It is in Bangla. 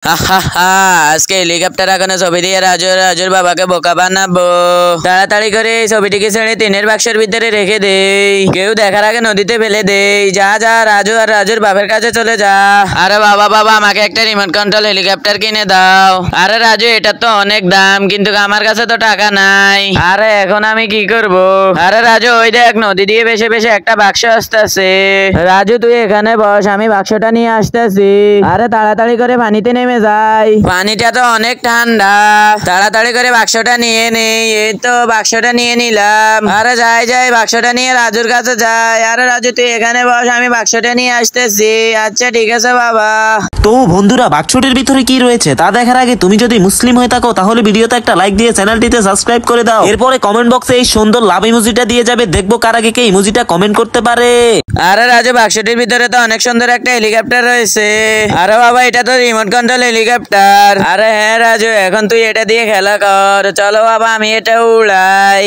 আজকে হেলিকপ্টার আঁকানো ছবি দিয়ে রাজুর বাবাকে বোকা বানাবো। তাড়াতাড়ি করে এই ছবিটিকে ছেড়ে টিনের বাক্সের ভিতরে রেখে দেই, কেউ দেখার আগে নদীতে ফেলে দেই। যা যা রাজু আর রাজুর বাবার কাছে চলে যা। আরে বাবা বাবা, আমাকে একটা রিমোট কন্ট্রোল হেলিকপ্টার কিনে দাও। আরে রাজু, এটা তো অনেক দাম, কিন্তু আমার কাছে তো টাকা নাই। আরে এখন আমি কি করব? আরে রাজু, ওই দেখ নদী দিয়ে ভেসে ভেসে একটা বাক্স আসতেছে। রাজু তুই এখানে বস, আমি বাক্সটা নিয়ে আসতেছি। আরে তাড়াতাড়ি করে পানিতে নেমে যাই, পানিটা তো অনেক ঠান্ডা। তাড়াতাড়ি করে বাক্সটা নিয়ে নেই। এই তো বাক্সটা নিয়ে নিলাম। আরে যাই যাই, বাক্সটা নিয়ে রাজুর কাছে যাই। আরে রাজু তুই এখানে বস, আমি বাক্সটা নিয়ে আসতেছি। আচ্ছা ঠিক আছে বাবা। তো বন্ধুরা, বাক্সটির ভিতরে কি রয়েছে তা দেখার আগে তুমি যদি মুসলিম হয়ে থাকো তাহলে ভিডিওতে একটা লাইক দিয়ে চ্যানেলটিতে সাবস্ক্রাইব করে দাও। এরপরে কমেন্ট বক্সে এই সুন্দর লাভ ইমোজিটা দিয়ে যাবে, দেখবো কার আগে কে ইমোজিটা কমেন্ট করতে পারে। আরে রাজু, বাক্সটির ভিতরে তো অনেক সুন্দর একটা হেলিকপ্টার রয়েছে। আরে বাবা, এটা তো রিমোট কন্ট্রোল হেলিকপ্টার। আরে হ্যাঁ রাজু, এখন তুই এটা দিয়ে খেলা কর। চলো বাবা, আমি এটা উড়াই।